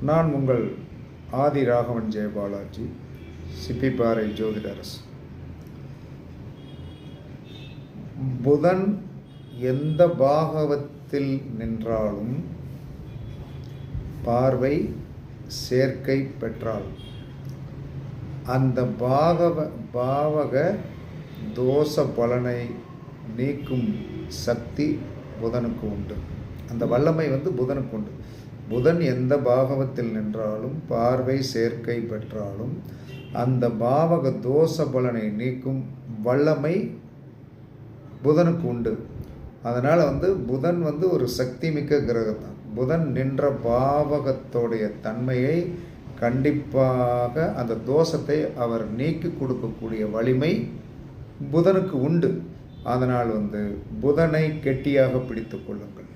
நான் உங்கள் ஆதி ராகவன் ஜெயபாலாஜி, சிப்பிப்பாறை ஜோதிடரசு. புதன் எந்த பாகவத்தில் நின்றாலும் பார்வை சேர்க்கை பெற்றால் அந்த பாவக தோஷ பலனை நீக்கும் சக்தி புதனுக்கு உண்டு. அந்த வல்லமை புதனுக்கு உண்டு. புதன் எந்த பாகவத்தில் நின்றாலும் பார்வை சேர்க்கை பெற்றாலும் அந்த பாவக தோஷ பலனை நீக்கும் வல்லமை புதனுக்கு உண்டு. அதனால் புதன் ஒரு சக்தி மிக்க கிரகம் தான். புதன் நின்ற பாவகத்தோடைய தன்மையை கண்டிப்பாக அந்த தோஷத்தை அவர் நீக்கி கொடுக்கக்கூடிய வலிமை புதனுக்கு உண்டு. அதனால் புதனை கெட்டியாக பிடித்து கொள்ளுங்கள்.